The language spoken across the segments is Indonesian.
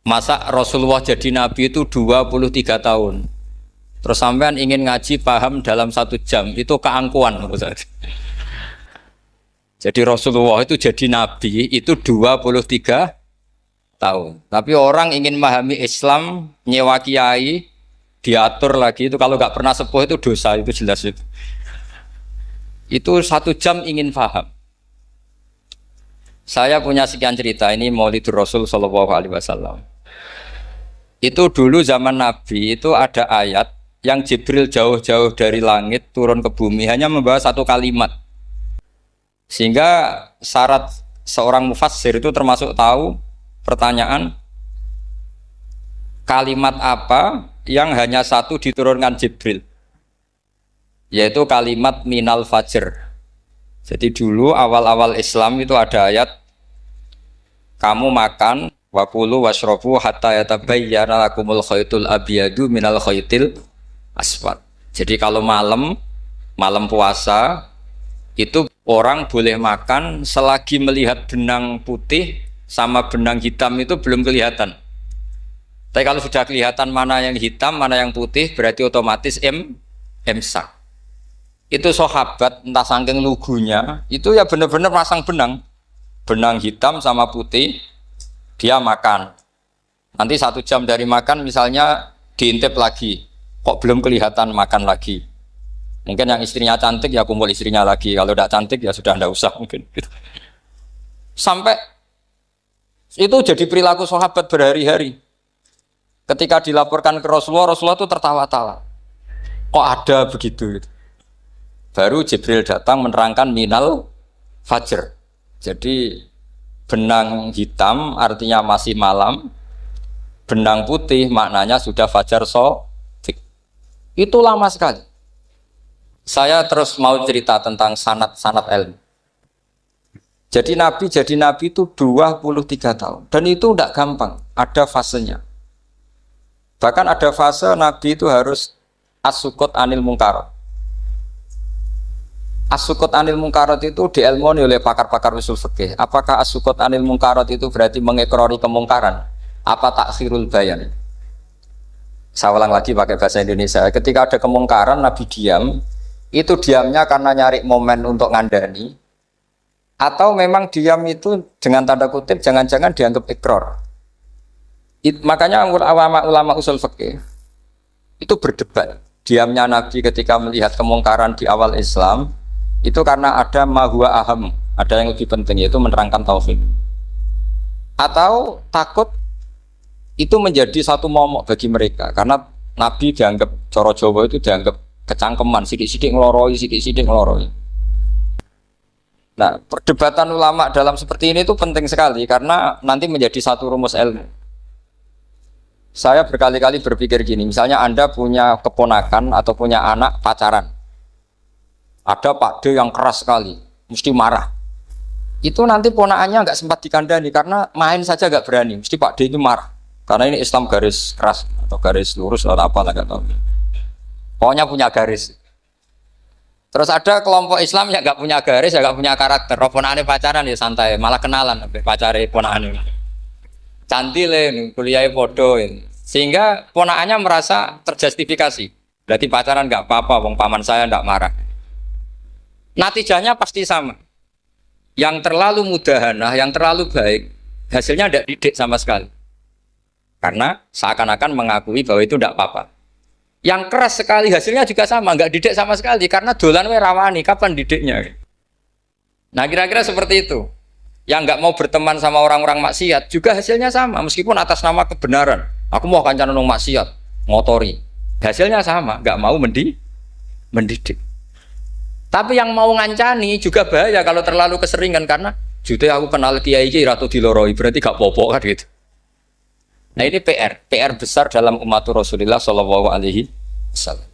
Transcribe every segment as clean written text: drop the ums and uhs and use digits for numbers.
Masa Rasulullah jadi nabi itu 23 tahun. Terus sampean ingin ngaji paham dalam 1 jam, itu keangkuhan. Jadi Rasulullah itu jadi nabi itu 23 tahun. Tapi orang ingin memahami Islam, nyewa kiai, diatur lagi itu kalau nggak pernah sepuh itu dosa, itu jelas itu. Itu 1 jam ingin paham. Saya punya sekian cerita, ini Maulidur Rasul Shallallahu Alaihi Wasallam. Itu dulu zaman Nabi itu ada ayat yang Jibril jauh-jauh dari langit turun ke bumi hanya membawa 1 kalimat. Sehingga syarat seorang mufassir itu termasuk tahu pertanyaan kalimat apa yang hanya 1 diturunkan Jibril, yaitu kalimat minal fajr. Jadi dulu awal-awal Islam itu ada ayat kamu makan wakulu washrobu hatta yatabayyana lakumul khaytul abyadu minal khaytil aswad. Jadi kalau malam puasa itu orang boleh makan selagi melihat benang putih sama benang hitam itu belum kelihatan. Tapi kalau sudah kelihatan mana yang hitam, mana yang putih, berarti otomatis imsak. Itu sahabat entah saking lugunya, itu ya benar-benar masang benang hitam sama putih, dia makan. Nanti 1 jam dari makan misalnya diintip lagi, kok belum kelihatan, makan lagi. Mungkin yang istrinya cantik ya kumpul istrinya lagi, kalau tidak cantik ya sudah tidak usah mungkin. Sampai itu jadi perilaku sahabat berhari-hari. Ketika dilaporkan ke Rasulullah, Rasulullah itu tertawa-tawa. Kok ada begitu? Baru Jibril datang menerangkan minal fajr. Jadi benang hitam artinya masih malam, benang putih maknanya sudah fajar shadiq. Itu lama sekali. Saya terus mau cerita tentang sanad ilmu. Jadi Nabi itu 23 tahun. Dan itu tidak gampang, ada fasenya. Bahkan ada fase Nabi itu harus as-sukut anil mungkarat. As-sukut anil mungkarat itu diilmoni oleh pakar-pakar usul fikih. Apakah as-sukut anil mungkarat itu berarti mengekrori kemungkaran? Apa takhirul bayan? Saya ulang lagi pakai bahasa Indonesia. Ketika ada kemungkaran, Nabi diam. Itu diamnya karena nyari momen untuk ngandani. Atau memang diam itu dengan tanda kutip jangan-jangan dianggap ikrar. Makanya ulama usul fikih itu berdebat. Diamnya Nabi ketika melihat kemungkaran di awal Islam itu karena ada ma huwa aham, ada yang lebih penting yaitu menerangkan tauhid. Atau takut itu menjadi satu momok bagi mereka karena Nabi dianggap coro Jawa itu dianggap kecangkeman, sidik-sidik ngeloroi. Nah, perdebatan ulama dalam seperti ini itu penting sekali karena nanti menjadi satu rumus ilmu. Saya berkali-kali berpikir gini, misalnya Anda punya keponakan atau punya anak pacaran. Ada Pak D yang keras sekali, mesti marah. Itu nanti ponakannya nggak sempat dikandani karena main saja nggak berani, mesti Pak D itu marah. Karena ini Islam garis keras atau garis lurus atau apa nggak tahu. Pokoknya punya garis. Terus ada kelompok Islam yang nggak punya garis, ya nggak punya karakter. Ponakannya pacaran ya santai, malah kenalan pacare ponakannya. Cantik kuliahnya bodoh. Sehingga ponakannya merasa terjustifikasi. Berarti pacaran nggak apa-apa, wong paman saya nggak marah. Natijahnya pasti sama. Yang terlalu mudahanah, yang terlalu baik, hasilnya tidak didik sama sekali. Karena seakan-akan mengakui bahwa itu tidak apa-apa. Yang keras sekali hasilnya juga sama, nggak didik sama sekali. Karena dolan we rawani, kapan didiknya? Nah kira-kira seperti itu. Yang nggak mau berteman sama orang-orang maksiat juga hasilnya sama, meskipun atas nama kebenaran. Aku mau kancanan orang maksiat, ngotori. Hasilnya sama, nggak mau mendidik. Tapi yang mau ngancani juga bahaya kalau terlalu keseringan karena jute aku kenal kiai iki ratu diloroi berarti gak popo kan gitu. Nah ini PR besar dalam umat Rasulullah Shallallahu Alaihi Wasallam.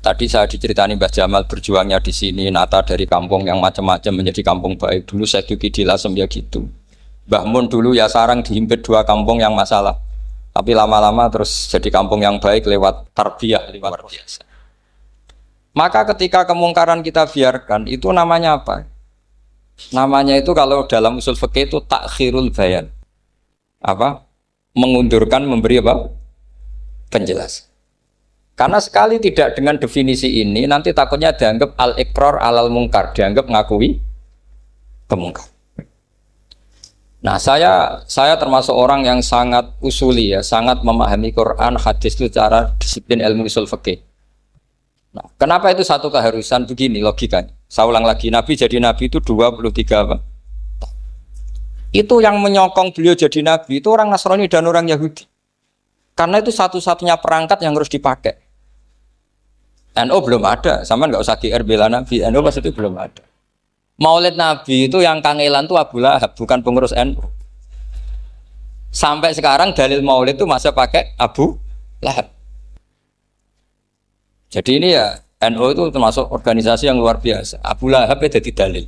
Tadi saya diceritani Mbah Jamal berjuangnya di sini, nata dari kampung yang macam-macam menjadi kampung baik. Dulu saya Duki di Lasem ya gitu. Mbah Mun dulu ya sarang dihimpit 2 kampung yang masalah. Tapi lama-lama terus jadi kampung yang baik lewat tarbiyah luar biasa. Maka ketika kemungkaran kita biarkan, itu namanya apa? Namanya itu kalau dalam usul fikih itu takhirul bayan. Apa? mengundurkan memberi apa? Penjelasan. Karena sekali tidak dengan definisi ini nanti takutnya dianggap al-iqrar alal mungkar, dianggap ngakui kemungkar. Nah, saya termasuk orang yang sangat usuli ya, sangat memahami Quran, hadis itu secara disiplin ilmu usul fikih. Nah, kenapa itu satu keharusan begini logikanya? Saya ulang lagi, Nabi jadi Nabi itu 23 apa? Itu yang menyokong beliau jadi Nabi itu orang Nasrani dan orang Yahudi. Karena itu satu-satunya perangkat yang harus dipakai. NU belum ada, sama nggak usah GR bela Nabi. NU pas itu belum ada. Maulid Nabi itu yang kangelan tuh Abu Lahab, bukan pengurus NU. Sampai sekarang dalil Maulid itu masih pakai Abu Lahab. Jadi ini ya NU itu termasuk organisasi yang luar biasa. Abu Lahab itu jadi dalil.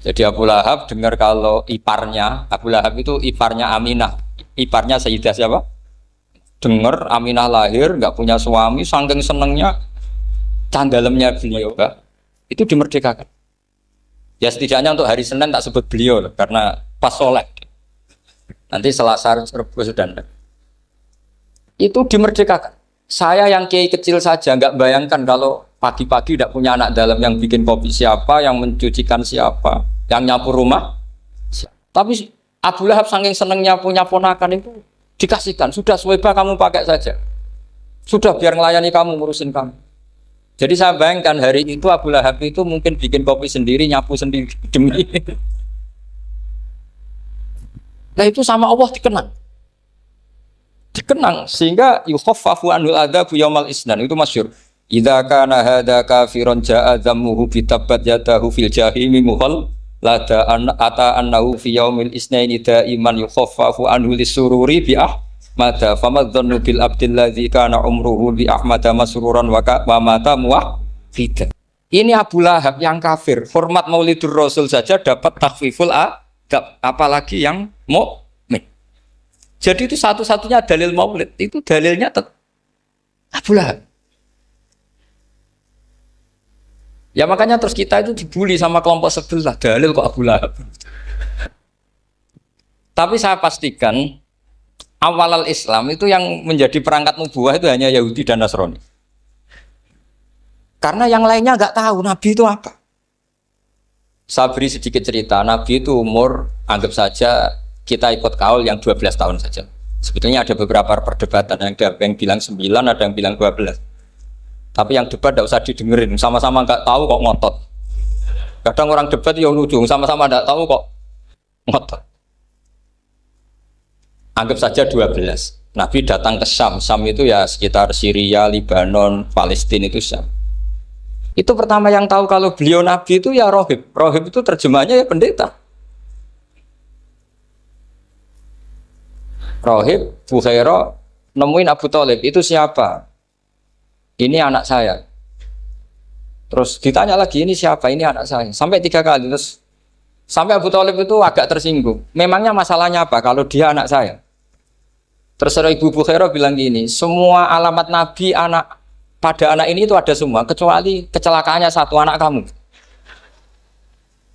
Jadi Abu Lahab dengar kalau iparnya Abu Lahab itu iparnya Aminah, iparnya Sayyidah siapa? Dengar Aminah lahir nggak punya suami, saking senengnya candalemnya beliau itu dimerdekakan. Ya setidaknya untuk hari Senin tak sebut beliau karena pas sholat. Nanti Selasa Rabu sudah itu dimerdekakan. Saya yang kiai kecil saja nggak bayangkan kalau pagi-pagi tidak punya anak dalam yang bikin kopi siapa, yang mencucikan siapa, yang nyapu rumah. Tapi Abu Lahab saking senengnya punya ponakan itu dikasihkan, sudah Suwaiba kamu pakai saja, sudah biar melayani kamu, ngurusin kamu. Jadi saya bayangkan hari itu Abu Lahab itu mungkin bikin kopi sendiri, nyapu sendiri demi. Nah itu sama Allah dikenang sehingga yukhaffafu anhul adzabu yaumal isnan, itu masyhur. Idza kana hadza kafiron jaa dhammuhu bi tabbat yadahu fil jahimi muhal lada ata annahu fi yaumil isnaini daiman yukhaffafu anhu lisururi bi ahmada famadzannu bil abdil ladzi kana umruhu bi ahmada masruran wa mata muwahhida. Ini Abu Lahab yang kafir, hormat Maulidur Rasul saja dapat takhfiful adab, apalagi yang mukmin. Jadi itu satu-satunya dalil Maulid, itu dalilnya Abu Lahab. Ya makanya terus kita itu dibully sama kelompok sebelah, dalil kok Abu Lahab. Tapi saya pastikan awal Islam itu yang menjadi perangkat nubuwah itu hanya Yahudi dan Nasrani. Karena yang lainnya nggak tahu Nabi itu apa. Saya beri sedikit cerita, Nabi itu umur anggap saja kita ikut kaul yang 12 tahun saja. Sebetulnya ada beberapa perdebatan, ada yang bilang 9, ada yang bilang 12. Tapi yang debat tidak usah didengerin, sama-sama nggak tahu kok ngotot. Kadang orang debat yang lucu, sama-sama nggak tahu kok ngotot. Anggap saja 12. Nabi datang ke Syam. Syam itu ya sekitar Syria, Lebanon, Palestina itu Syam. Itu pertama yang tahu kalau beliau Nabi itu ya rohib. Rohib itu terjemahnya ya pendeta. Rohib, Bukhairah nemuin Abu Thalib, itu siapa? Ini anak saya. Terus ditanya lagi, ini siapa? Ini anak saya. Sampai 3 kali. Terus sampai Abu Thalib itu agak tersinggung. Memangnya masalahnya apa kalau dia anak saya? Terus Ibu Bukhairah bilang gini, semua alamat Nabi pada anak ini itu ada semua, kecuali kecelakaannya satu, anak kamu.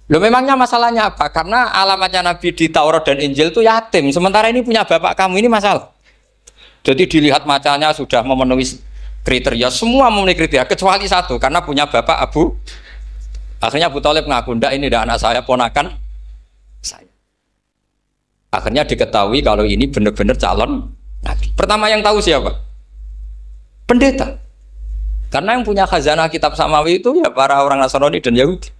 Loh memangnya masalahnya apa? Karena alamatnya Nabi di Taurat dan Injil itu yatim. Sementara ini punya bapak kamu, ini masalah. Jadi dilihat macanya sudah memenuhi kriteria, semua memenuhi kriteria kecuali satu, karena punya bapak Abu. Akhirnya Abu Thalib ngaku, ndak, ini ndak anak saya, ponakan saya. Akhirnya diketahui kalau ini benar-benar calon Nabi. Pertama yang tahu siapa? Pendeta. Karena yang punya khazanah kitab samawi itu ya para orang Nasrani dan Yahudi.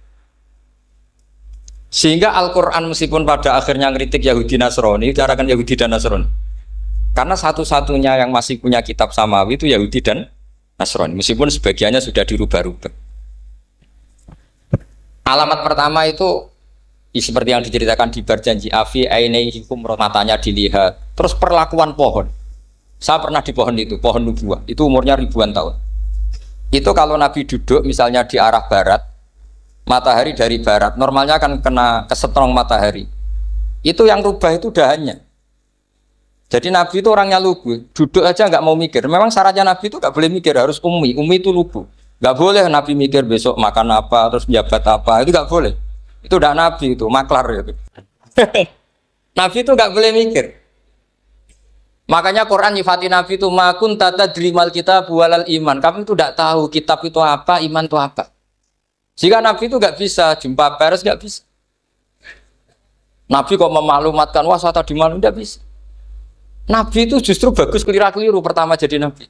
Sehingga Al-Quran meskipun pada akhirnya ngeritik Yahudi Nasrani, diarahkan Yahudi dan Nasrani. Karena satu-satunya yang masih punya kitab samawi itu Yahudi dan Nasrani, meskipun sebagiannya sudah dirubah-rubah. Alamat pertama itu seperti yang diceritakan di Berjanji, afi ainaihikum, matanya dilihat. Terus perlakuan pohon. Saya pernah di pohon itu, pohon nubuah. Itu umurnya ribuan tahun. Itu kalau Nabi duduk misalnya di arah barat, matahari dari barat, normalnya akan kena kesetrong matahari. Itu yang rubah itu dahannya. Jadi Nabi itu orangnya lugu, duduk aja nggak mau mikir. Memang syaratnya Nabi itu nggak boleh mikir, harus ummi itu lugu. Nggak boleh Nabi mikir besok makan apa, terus jabat apa, itu nggak boleh. Itu udah Nabi itu, maklar itu. Nabi itu nggak boleh mikir. Makanya Quran nyifati Nabi itu makun tata drimal kita bualal iman. Kamu itu tidak tahu kitab itu apa, iman itu apa. Jika Nabi itu nggak bisa jumpa pers, nggak bisa. Nabi kok memaklumatkan wah saya tadi malu, nggak bisa. Nabi itu justru bagus keliru pertama jadi Nabi.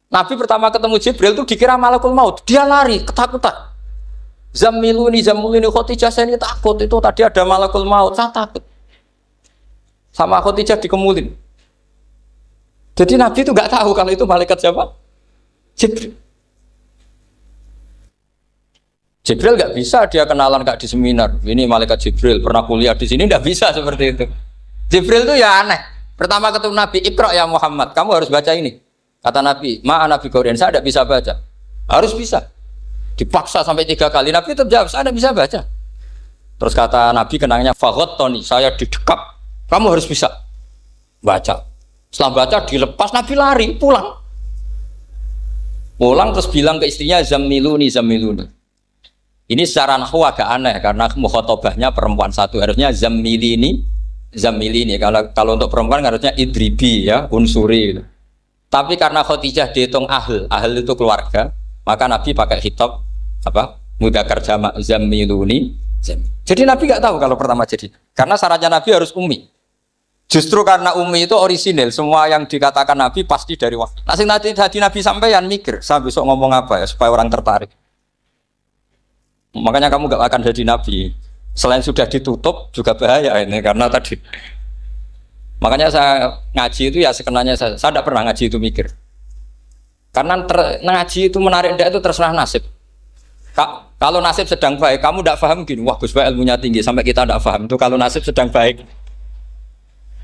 Nabi pertama ketemu Jibril itu dikira malakul maut, dia lari ketakutan. Zamiluni Khadijah saya ini takut itu tadi ada malakul maut, saya takut. Sama Khadijah dikemulin. Jadi Nabi itu nggak tahu kalau itu malaikat siapa? Jibril. Jibril nggak bisa dia kenalan nggak di seminar. Ini malaikat Jibril pernah kuliah di sini, nggak bisa seperti itu. Jibril itu ya aneh. Pertama ketemu Nabi, Iqra ya Muhammad, kamu harus baca ini. Kata Nabi, Nabi Qaurian, saya tidak bisa baca. Harus bisa. Dipaksa sampai 3 kali. Nabi tetap jawab, saya tidak bisa baca. Terus kata Nabi kenangnya, Tony, saya didekap. Kamu harus bisa baca. Setelah baca dilepas, Nabi lari pulang. Pulang terus bilang ke istrinya, Zamiluni. Ini secara nahwu agak aneh karena mukhatabahnya perempuan satu, harusnya Zamilini. Kalau untuk perempuan harusnya idribi ya, unsuri gitu. Tapi karena Khadijah dihitung ahl itu keluarga, maka Nabi pakai khitab apa? Mudzakkar jamak Zamiluni. Jadi Nabi nggak tahu kalau pertama jadi. Karena syaratnya Nabi harus ummi. Justru karena ummi itu orisinil, semua yang dikatakan Nabi pasti dari wahyu. Nanti Nabi sampeyan mikir, saya besok ngomong apa ya supaya orang tertarik. Makanya kamu gak akan jadi Nabi. Selain sudah ditutup juga bahaya ini karena tadi. Makanya saya ngaji itu ya sekenanya saya tidak pernah ngaji itu mikir. Karena ngaji itu menarik enggak itu terserah nasib. Kalau nasib sedang baik, kamu tidak paham gini, wah Gus Bae ilmunya tinggi sampai kita tidak paham itu kalau nasib sedang baik.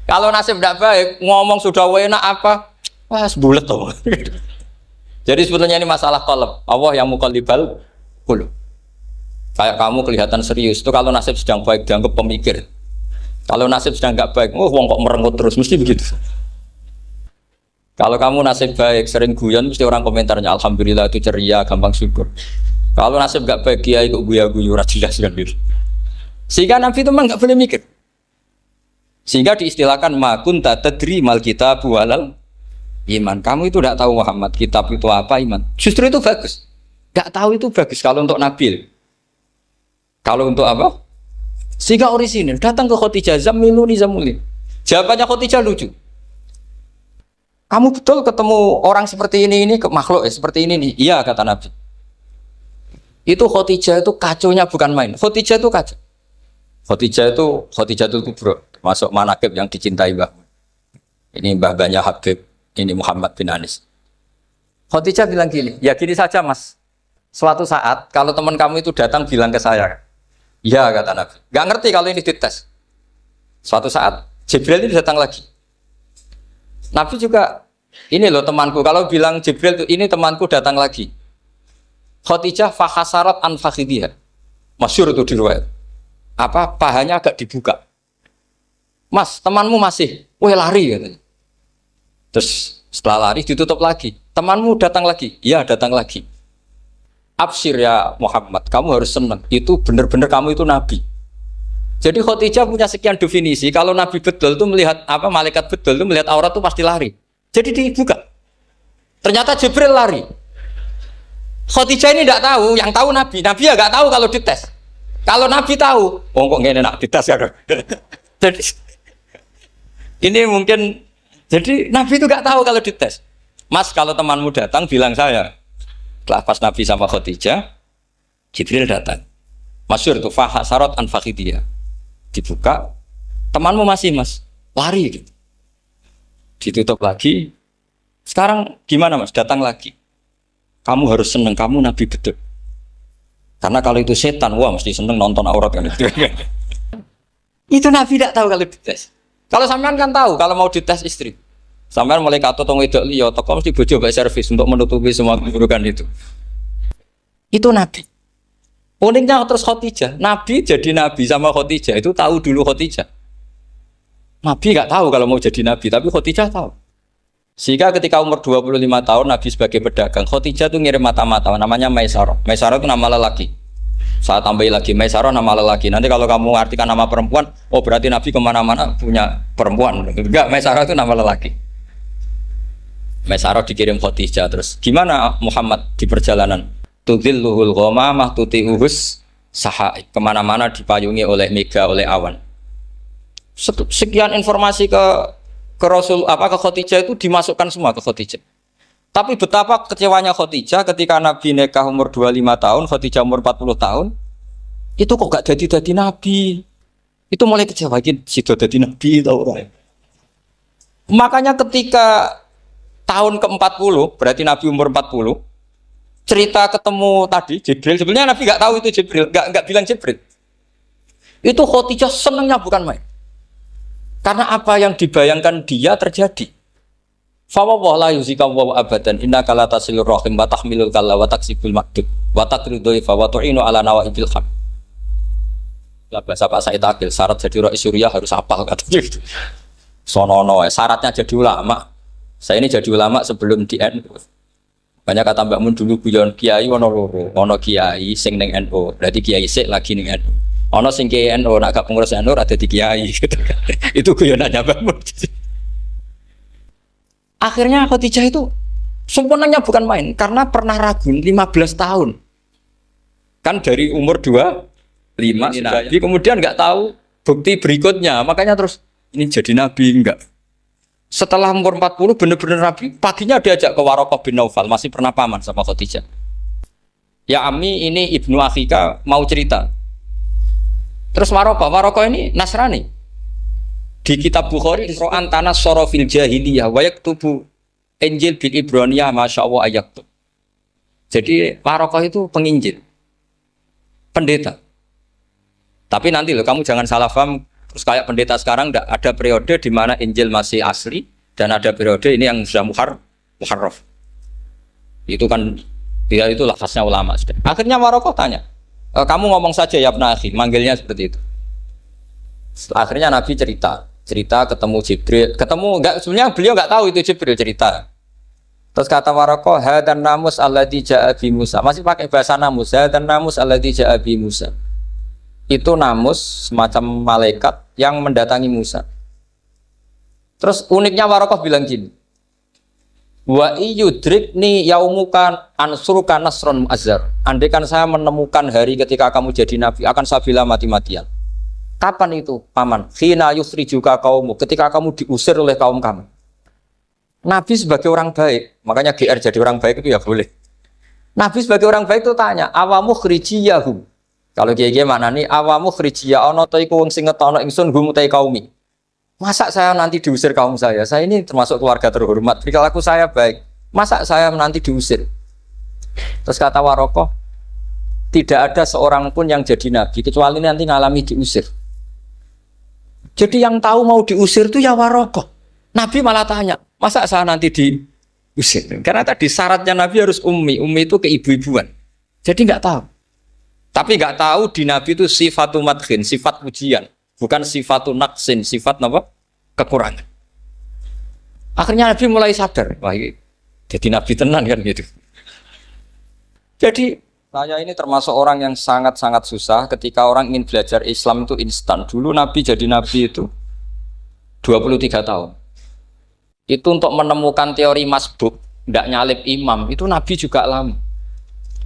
Kalau nasib tidak baik, ngomong sudah enak apa, wah sebulet tuh. Jadi sebetulnya ini masalah qalb. Allah yang muqallibal qulub. Kayak kamu kelihatan serius itu kalau nasib sedang baik dianggap pemikir. Kalau nasib sedang nggak baik, wong kok merengut terus, mesti begitu. Kalau kamu nasib baik, sering guyon, mesti orang komentarnya alhamdulillah itu ceria, gampang syukur. Kalau nasib nggak baik, kiai kok guya-guyu, jelas kan gitu. Sehingga Nabi itu memang nggak boleh mikir. Sehingga diistilahkan makun tadri mal kitab walal iman. Kamu itu tidak tahu Muhammad kitab itu apa iman. Justru itu bagus. Nggak tahu itu bagus kalau untuk Nabi. Kalau untuk apa? Sehingga orisinil datang ke Khadijah Zamiluni. Jawabannya Khadijah lucu. Kamu betul ketemu orang seperti ini ke makhluk seperti ini nih. Iya kata Nabi. Itu Khadijah itu kacaunya bukan main. Khadijah itu kacau. Khadijah itu kubro, masuk manaqib yang dicintai Mbah. Ini mbah-mbahnya Habib, ini Muhammad bin Anis. Khadijah bilang gini, ya gini saja Mas. Suatu saat kalau teman kamu itu datang bilang ke saya. Ya kata Nabi, nggak ngerti kalau ini dites. Suatu saat Jibril ini datang lagi. Nabi juga, ini loh temanku. Kalau bilang Jibril ini temanku datang lagi. Khadijah fahasarat an fakhidhiha. Masyhur itu di riwayat. Apa pahanya agak dibuka. Mas, temanmu masih, lari katanya. Terus setelah lari ditutup lagi. Temanmu datang lagi. Iya datang lagi. Absyir ya Muhammad, kamu harus senang. Itu benar-benar kamu itu Nabi. Jadi Khadijah punya sekian definisi. Kalau Nabi betul itu melihat apa malaikat betul itu melihat aurat itu pasti lari. Jadi dibuka. Ternyata Jibril lari. Khadijah ini tidak tahu, yang tahu Nabi. Nabi ya nggak tahu kalau dites. Kalau Nabi tahu, kok nggak enak dites ya. Jadi ini mungkin. Jadi Nabi itu nggak tahu kalau dites. Mas kalau temanmu datang bilang saya. Setelah pas Nabi sama Khadijah, Jibril datang. Masyhur itu fahasarat an fakhidhiha. Dibuka, temanmu masih Mas, lari gitu. Ditutup lagi. Sekarang gimana Mas? Datang lagi. Kamu harus seneng, kamu Nabi betul. Karena kalau itu setan, wah mesti seneng nonton aurat kan itu. Itu Nabi tidak tahu kalau dites. Kalau sampean kan tahu kalau mau dites istri. Sampai mulai kata tong wedok liya toko mesti bojo mbak servis untuk menutupi semua keburukan itu. Itu Nabi. Uniknya terus Khadijah. Nabi jadi Nabi sama Khadijah itu tahu dulu Khadijah. Nabi nggak tahu kalau mau jadi Nabi, tapi Khadijah tahu. Sehingga ketika umur 25 tahun Nabi sebagai pedagang, Khadijah itu ngirim mata-mata namanya Maisarah. Maisarah itu nama lelaki. Saya tambahi lagi Maisarah nama lelaki. Nanti kalau kamu artikan nama perempuan, oh berarti Nabi kemana-mana punya perempuan. Enggak, Maisarah itu nama lelaki. Maisarah dikirim Khadijah. Terus gimana Muhammad di perjalanan? Tudhilluhul ghamamah tuti'uhus sahaib. Kemana-mana dipayungi oleh mega, oleh awan. Sekian informasi ke Rasul ke Khadijah itu dimasukkan semua ke Khadijah. Tapi betapa kecewanya Khadijah ketika Nabi nikah umur 25 tahun, Khadijah umur 40 tahun. Itu kok gak jadi Nabi. Itu mulai kecewa sido jadi Nabi tahu. Makanya ketika tahun ke-40, berarti Nabi umur 40, cerita ketemu tadi Jibril, sebenarnya Nabi gak tahu itu Jibril, gak bilang Jibril. Itu Khadijah senangnya bukan main. Karena apa yang dibayangkan dia terjadi. Fa wa la yuzika wa abadan innaka la tasilur rahim wa tahmilul kalla wa taksibul maqdud wa taqridu fa wa tu'inu ala nawaibil haq. Lah bahasa Pak Said Akil syarat jadi rais Suriah harus hafal katanya gitu. Sonono syaratnya jadi ulama. Saya ini jadi ulama sebelum di NU. Banyak kata Mbak Mun dulu guyon kiai ono loro, ono kiai sing ning NU, berarti kiai sik lagi ning NU. Ono sing kiai NU nak gak pengurus NU ada di kiai gitu kan. Itu guyonannya Mbak Mun. Akhirnya Khadijah itu sempurnanya bukan main karena pernah ragu 15 tahun. Kan dari umur 25 Nabi, kemudian nggak tahu bukti berikutnya. Makanya terus ini jadi Nabi enggak. Setelah umur 40 benar-benar Nabi, paginya diajak ke Waraqah bin Naufal, masih pernah paman sama Khadijah. Ya Ami, ini Ibnu Akhika mau cerita. Terus Waraqah ini Nasrani. Di kitab Bukhari Quran tanah sorofil jahiliyah wayak tubuh Injil bil Ibraniyah masya Allah ayaktub. Jadi Waraqah itu penginjil, pendeta. Tapi nanti loh kamu jangan salah paham. Terus kayak pendeta sekarang ada periode di mana Injil masih asli dan ada periode ini yang sudah muharraf. Itu kan dia itu lafaznya ulama sudah. Akhirnya Waraqah tanya, kamu ngomong saja ya Ibnu Akhi, manggilnya seperti itu. Akhirnya Nabi cerita ketemu Jibril, sebenarnya beliau nggak tahu itu Jibril cerita. Terus kata Waraqah, hadan namus alladzi ja'a bi Musa. Masih pakai bahasa namus, hadan namus alladzi ja'a bi Musa. Itu namus semacam malaikat yang mendatangi Musa. Terus uniknya Waraqah bilang gini, wa iyudrikni yaumuka ansuruka nasron mu'azzar. Andaikan saya menemukan hari ketika kamu jadi nabi, akan saya bilang mati-matian. Kapan itu, paman? Khina yukhrijuka kaumu, ketika kamu diusir oleh kaum kamu. Nabi sebagai orang baik, makanya GR jadi orang baik itu ya boleh. Nabi sebagai orang baik itu tanya, awamu khrijiyahum. Kalau kiai mana nih, awamu khrijiyah ono ta iku wong sing ngetono ingsun hum ta kaumi. Masa saya nanti diusir kaum saya? Saya ini termasuk keluarga terhormat. Perilaku saya baik. Masa saya nanti diusir? Terus kata Waraqah, tidak ada seorang pun yang jadi nabi kecuali nanti ngalami diusir. Jadi yang tahu mau diusir itu ya Waraqah. Nabi malah tanya, masa saya nanti diusir? Karena tadi syaratnya Nabi harus ummi. Ummi itu keibu-ibuan. Jadi nggak tahu. Tapi nggak tahu di Nabi itu sifatu madkhin, sifat pujian. Bukan sifatu naqsin, sifat apa? Kekurangan. Akhirnya Nabi mulai sadar, wah ini jadi Nabi tenan kan gitu. Jadi saya ini termasuk orang yang sangat-sangat susah ketika orang ingin belajar Islam itu instan. Dulu Nabi jadi Nabi itu 23 tahun. Itu untuk menemukan teori masbuk, tidak nyalip imam, itu Nabi juga lama.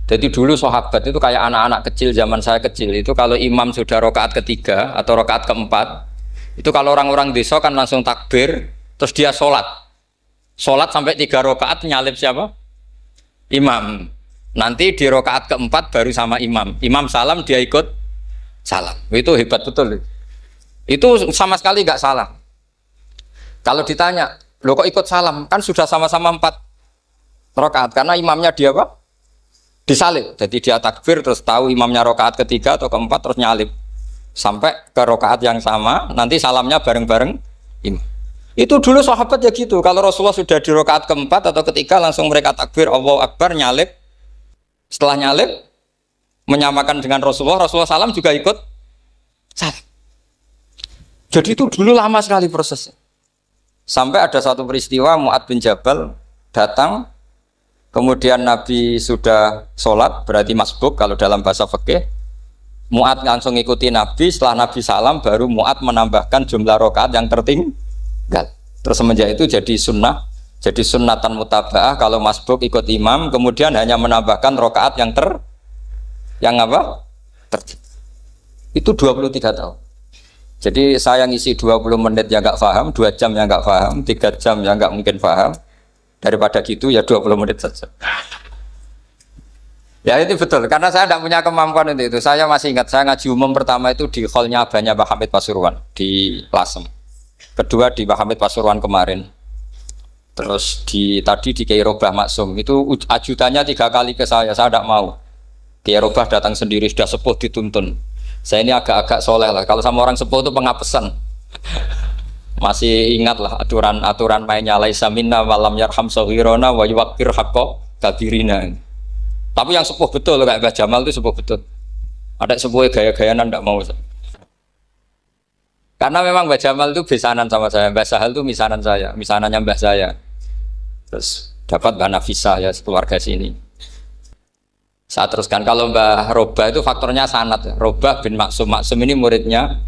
Jadi dulu sahabat itu kayak anak-anak kecil zaman saya kecil. Itu kalau imam sudah rakaat ketiga atau rakaat keempat, itu kalau orang-orang desa kan langsung takbir, terus dia sholat. Sholat sampai 3 rakaat nyalip siapa? Imam. Nanti di rakaat keempat baru sama imam. Imam salam dia ikut salam. Itu hebat betul. Itu sama sekali nggak salah. Kalau ditanya, lo kok ikut salam? Kan sudah sama-sama 4 rakaat karena imamnya dia apa? Disalib. Jadi dia takbir terus tahu imamnya rakaat ketiga atau keempat terus nyalip sampai ke rakaat yang sama. Nanti salamnya bareng-bareng imam. Itu dulu sahabat ya gitu. Kalau Rasulullah sudah di rakaat keempat atau ketiga langsung mereka takbir Allahu Akbar nyalip. Setelah nyalip menyamakan dengan Rasulullah salam juga ikut salam. Jadi itu dulu lama sekali prosesnya. Sampai ada satu peristiwa Mu'ad bin Jabal datang, kemudian Nabi sudah sholat, berarti masbuk kalau dalam bahasa fikih. Mu'ad langsung ngikuti Nabi, setelah Nabi salam baru Mu'ad menambahkan jumlah rakaat yang tertinggal. Terus semenjak itu jadi sunnah, jadi sunnatan mutaba'ah kalau masbuk ikut imam, kemudian hanya menambahkan rakaat yang itu 23 tahun. Jadi saya ngisi 20 menit yang nggak paham, 2 jam yang nggak paham, 3 jam yang nggak mungkin paham. Daripada gitu ya 20 menit saja. Ya itu betul, karena saya tidak punya kemampuan untuk itu. Saya masih ingat, saya ngaji umum pertama itu di hallnya abahnya Pak Hamid Pasuruan di Lasem. Kedua di Pak Hamid Pasuruan kemarin. Terus tadi di Kiai Robah Maksum, itu ajudannya 3 kali ke saya tidak mau. Kiai Robah datang sendiri, sudah sepuh dituntun. Saya ini agak-agak soleh lah, kalau sama orang sepuh itu pengapesan. Masih ingat lah aturan mainnya, laisa minna walam yarham saghirona wa yuwaqqir haqqa kabirina. Tapi yang sepuh betul kayak Mbah Jamal itu sepuh betul. Ada sepuh gaya-gayaan tidak mau. Karena memang Mbah Jamal itu besanan sama saya, Mbah Sahal itu misanan saya, misanannya Mbah saya. Terus dapat Mbah Nafisah ya keluarga sini. Saya teruskan, kalau Mbah Robah itu faktornya sanad. Robah bin Maksum, Maksum ini muridnya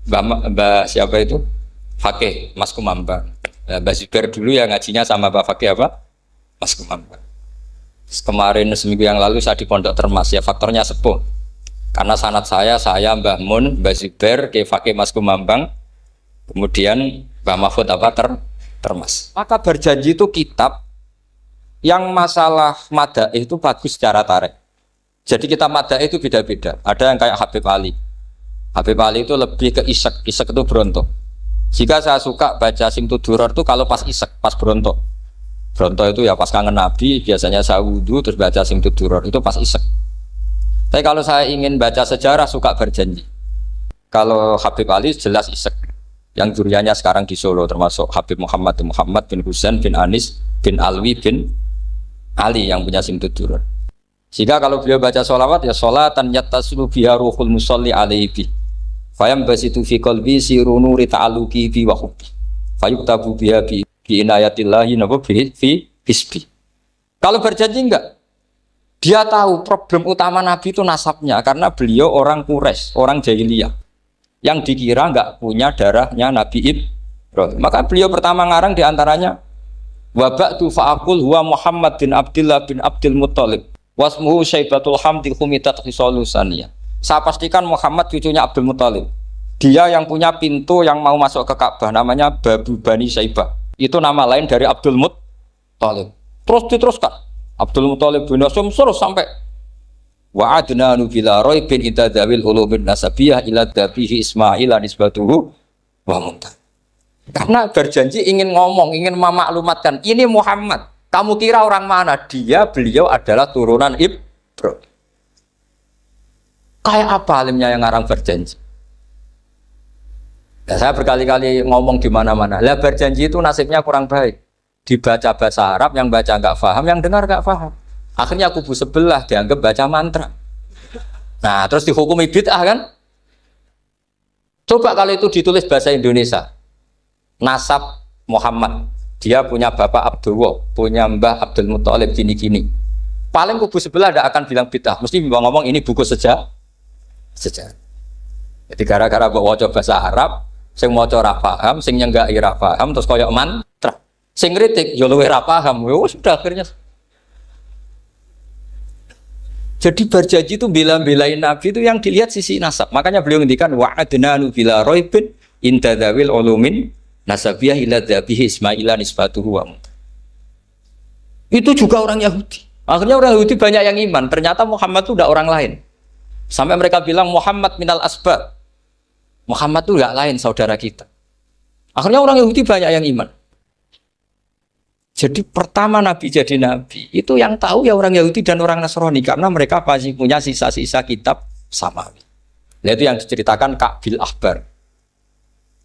Mbah siapa itu? Fakih Mas Kumambang. Mbah Zubair dulu ya ngajinya sama Mbah Fakih apa? Mas Kumambang. Kemarin seminggu yang lalu saya di Pondok Termas ya, faktornya sepuh. Karena sanad saya Mbah Mun, Mbah Zubair, Kiai Fakih Mas Kumambang, kemudian Mbah Mahfud apa Termas. Maka berjanji itu kitab yang masalah madaih itu bagus secara tarik. Jadi kita madaih itu beda-beda. Ada yang kayak Habib Ali. Habib Ali itu lebih ke isek itu berontok. Jika saya suka baca Simtud Duror itu kalau pas isek, pas berontok. Berontok itu ya pas kangen Nabi, biasanya saya wudhu terus baca Simtud Duror, itu pas isek. Tapi kalau saya ingin baca sejarah suka berjanji. Kalau Habib Ali jelas isek. Yang duriannya sekarang di Solo termasuk Habib Muhammad bin Husain bin Anis bin Alwi bin Ali yang punya Simtud Duror. Jika kalau beliau baca sholawat ya sholatan yattasulu biha ruhul musalli alaihi fayam basitu fi qalbi sirunu rita'aluki bi wa hubbi fayuktabu biha bi inayatillahi nabu fi hisbi. Kalau berjanji enggak, dia tahu problem utama Nabi itu nasabnya, karena beliau orang Quraisy, orang jahiliyah yang dikira enggak punya darahnya Nabi Ibrahim. Maka beliau pertama ngarang diantaranya wabatu fa'akul huwa Muhammad bin Abdullah bin Abdul Muttalib wasmuhu Syaibatul Hamdi Khumitat Khisalusaniyah. Saya pastikan Muhammad cucunya Abdul Muttalib. Dia yang punya pintu yang mau masuk ke Ka'bah, namanya Babu Bani Syaibah. Itu nama lain dari Abdul Muttalib. Terus diteruskan Abdul Muttalib bin Hasyim terus sampai wa adnanu bila raibin idza dawil ulumin nasabiyah ila dabihi Ismail nisbatuhu wa muntah. Karena berjanji ingin ngomong, ingin memaklumatkan ini Muhammad. Kamu kira orang mana? Beliau adalah turunan Ibrahim. Kayak apa alimnya yang ngarang berjanji? Ya, saya berkali-kali ngomong di mana-mana. Lah berjanji itu nasibnya kurang baik. Dibaca bahasa Arab, yang baca nggak paham, yang dengar nggak paham. Akhirnya kubu sebelah dianggap baca mantra. Nah, terus dihukumi bid'ah kan? Coba kalau itu ditulis bahasa Indonesia. Nasab Muhammad. Dia punya bapak Abdullah, punya mbah Abdul Muttalib gini-gini. Paling kubu sebelah tidak akan bilang bid'ah. Mesti ngomong ini buku sejarah. Jadi gara-gara bawa bahasa Arab, sing maca ora paham, sing nyenggaki ora paham, terus koyo mantra. Sing kritik yo luwih ora paham. Sudah akhirnya. Jadi berjanji itu bela-belain Nabi itu yang dilihat sisi nasab. Makanya beliau ngendikan wa'adnanu bila raibin inda dzawil ulumin nasabiyah ila dzabihi Ismaila nisbatuhu wa. Itu juga orang Yahudi. Akhirnya orang Yahudi banyak yang iman. Ternyata Muhammad itu tidak orang lain. Sampai mereka bilang Muhammad minal asbab. Muhammad itu enggak lain saudara kita. Akhirnya orang Yahudi banyak yang iman. Jadi pertama Nabi jadi Nabi itu yang tahu ya orang Yahudi dan orang Nasrani, karena mereka masih punya sisa-sisa kitab samawi. Itu yang diceritakan Ka'bil Ahbar.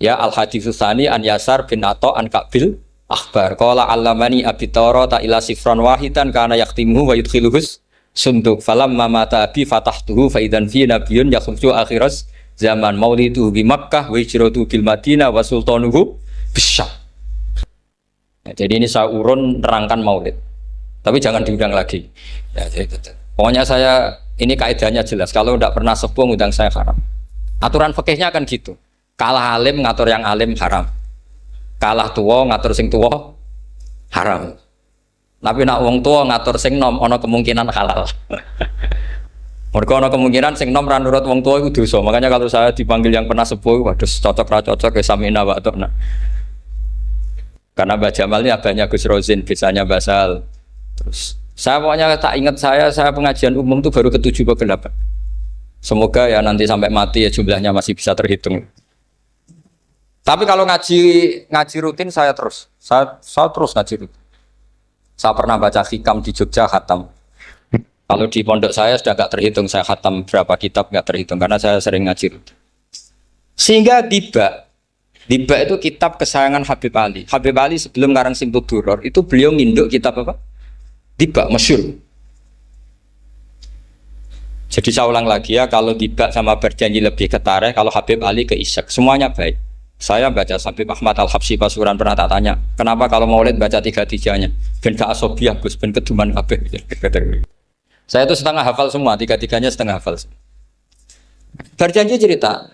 Ya al-haditsus tsani an Yasar bin Atha an Ka'bil Ahbar. Qala allamani abi Tawrata ila sifran wahidan kana yaktimuhu wa yudkhiluhus sunduk falamma mata bi fatahtuhu fa idzan fi nabiyyun yakhruju akhiras zaman maulidu bi Makkah wa hijratu bil Madinah wa sultanuhu bisyam. Ya, jadi ini saya urun nerangkan maulid. Tapi jangan diundang lagi. Ya, pokoknya saya Ini kaidahnya jelas. Kalau tidak pernah sepuh ngundang saya haram. Aturan fikihnya kan gitu. Kalah alim ngatur yang alim haram. Kalah tua ngatur sing tua haram. Tapi nak wong tua ngatur sing nom ono kemungkinan halal. Mergo ono kemungkinan sing nom ra nurut wong tua itu dosa. Makanya kalau saya dipanggil yang pernah sepuh, waduh cocok ra cocok ya samina wa ta'na. Karena Mbak Jamal ini abahnya Gus Rozin, bisanya basal. Terus saya pokoknya tak ingat saya pengajian umum itu baru ke-7 ke 8. Semoga ya nanti sampai mati ya jumlahnya masih bisa terhitung. Tapi kalau ngaji rutin saya terus ngaji rutin. Saya pernah baca hikam di Jogja khatam. Kalau di pondok saya sudah nggak terhitung saya khatam berapa kitab nggak terhitung karena saya sering ngaji rutin. Sehingga Diba itu kitab kesayangan Habib Ali. Habib Ali sebelum ngarang Simtud Duror itu beliau nginduk kitab apa? Diba masyhur. Jadi saya ulang lagi ya, kalau Diba sama Berjanji lebih ke Tareh, kalau Habib Ali ke Ishaq, semuanya baik. Saya baca Habib Ahmad Al-Habsyi Pasuruan pernah tak tanya, kenapa kalau Maulid baca 3-3-nya? Ben ke asobiah, Gus, ben keduman kabeh. Saya itu setengah hafal semua, 3-3-nya setengah hafal. Berjanji cerita,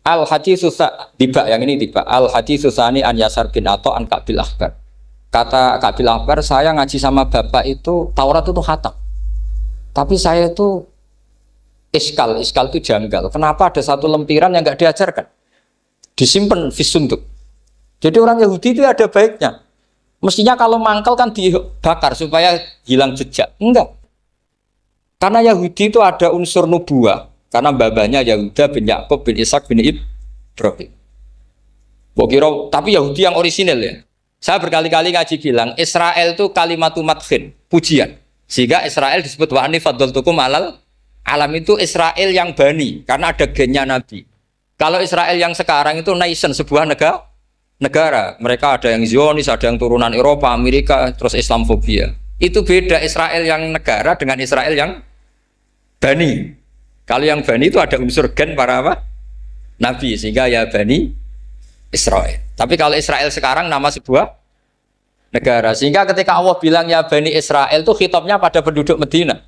Al-Haditsus Diba yang ini Diba, Al-Haditsus Tsani an Yasar bin Atha an Kabil Akhbar. Kata Kabil Akhbar, saya ngaji sama bapak itu Taurat itu khatam. Tapi saya itu iskal itu janggal. Kenapa ada satu lempiran yang enggak diajarkan? Disimpan fisunduk. Jadi orang Yahudi itu ada baiknya. Mestinya kalau mangkal kan dibakar supaya hilang jejak. Enggak. Karena Yahudi itu ada unsur nubuah. Karena babanya Yahuda bin Yakub bin Ishak bin Ibrahim. Tapi Yahudi yang orisinal ya. Saya berkali-kali ngaji bilang Israel itu kalimatu madkhin, pujian. Sehingga Israel disebut wa ani faddaltukum alal alam, itu Israel yang bani karena ada gennya Nabi. Kalau Israel yang sekarang itu nation, sebuah negara. Mereka ada yang Zionis, ada yang turunan Eropa, Amerika, terus Islamfobia. Itu beda Israel yang negara dengan Israel yang bani. Kalau yang bani itu ada unsur gen para apa? Nabi, sehingga ya bani Israel. Tapi kalau Israel sekarang nama sebuah negara. Sehingga ketika Allah bilang ya Bani Israel itu khitabnya pada penduduk Medina.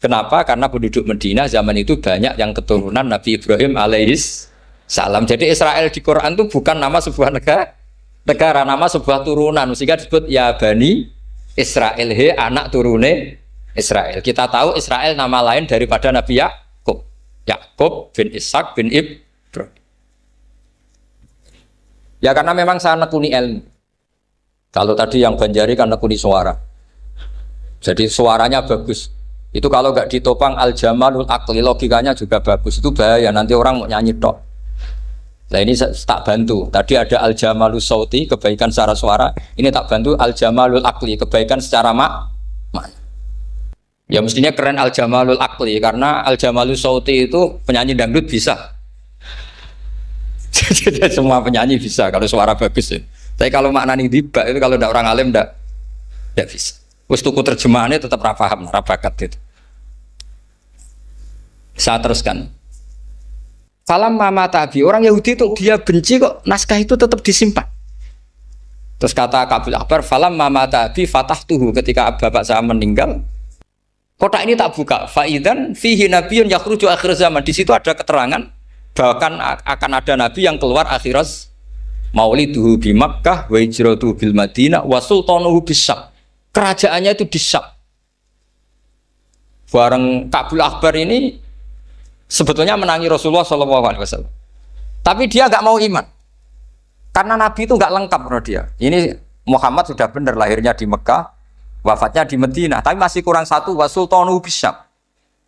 Kenapa? Karena penduduk Medina zaman itu banyak yang keturunan Nabi Ibrahim alaihis salam. Jadi Israel di Quran itu bukan nama sebuah negara, nama sebuah turunan. Sehingga disebut ya Bani Israel, he anak turune Israel. Kita tahu Israel nama lain daripada Nabi Yakub. Yakub bin Ishak bin Ibrahim. Ya karena memang saya nekuni ilmu. Kalau tadi yang Banjari kan nekuni suara. Jadi suaranya bagus. Itu kalau nggak ditopang al-jamalul akli, logikanya juga bagus. Itu bahaya, nanti orang mau nyanyi tok. Nah ini tak bantu. Tadi ada al-jamalul sauti, kebaikan secara suara. Ini tak bantu al-jamalul akli, kebaikan secara makna. Ya mestinya keren al-jamalul akli, karena al-jamalul sauti itu penyanyi dangdut bisa. Jadi semua penyanyi bisa kalau suara bagus ya. Tapi kalau maknani Diba itu kalau tidak orang alim tidak bisa. Wis tuku terjemahannya tetap ra paham, ra bakat itu. Saya teruskan. Falam mama tabi, orang Yahudi itu dia benci kok naskah itu tetap disimpan. Terus kata Kabil Akhbar, falam mama tabi fatahtuhu, ketika bapak saya meninggal, kotak ini tak buka. Faidan fihi nabiyyun yakhruju akhir zaman. Di situ ada keterangan bahkan akan ada nabi yang keluar akhirat, mauliduhu bi Makkah wa hijratuhu bil Madinah wa sultanuhu bisyam. Kerajaannya itu di Syam. Bareng Kabil Akhbar ini sebetulnya menangi Rasulullah SAW. Tapi dia nggak mau iman. Karena Nabi itu nggak lengkap menurut dia. Ini Muhammad sudah benar lahirnya di Mekah, wafatnya di Madinah, tapi masih kurang satu, wa sultanuhu bisyam.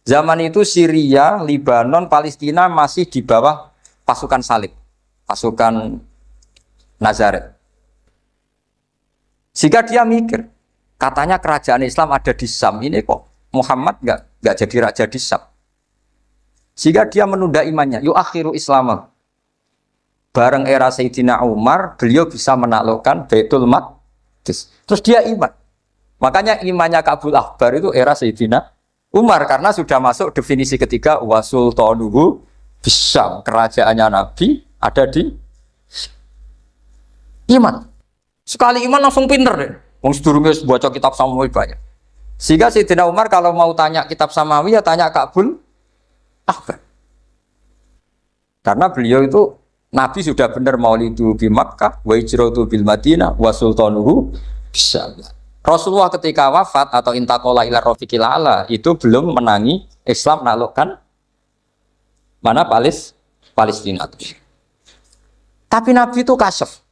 Zaman itu Syria, Lebanon, Palestina masih di bawah pasukan salib, pasukan Nazaret. Sehingga dia mikir, katanya kerajaan Islam ada di Syam, ini kok Muhammad nggak jadi raja di Syam. Sehingga dia menunda imannya. Yuakhiru Islam. Bareng era Sayyidina Umar, beliau bisa menaklukkan Baitul Maqdis. Terus dia iman. Makanya imannya Kabil Akhbar itu era Sayyidina Umar, karena sudah masuk definisi ketiga wasultanuhu bisyam, kerajaannya Nabi ada di iman. Sekali iman langsung pinter deh. Wong sedurunge baca kitab Samuel banyak. Sehingga Sayyidina Umar kalau mau tanya kitab Samawi ya tanya Ka'bul Ahbar. Karena beliau itu Nabi sudah benar maulidu bi Makkah wa hijratu bil Madinah wa sultanuhu bisyam. Rasulullah ketika wafat atau intaqala ila rafiqil ala itu belum menangi Islam naklukkan mana Palestina. Tapi Nabi itu kasef.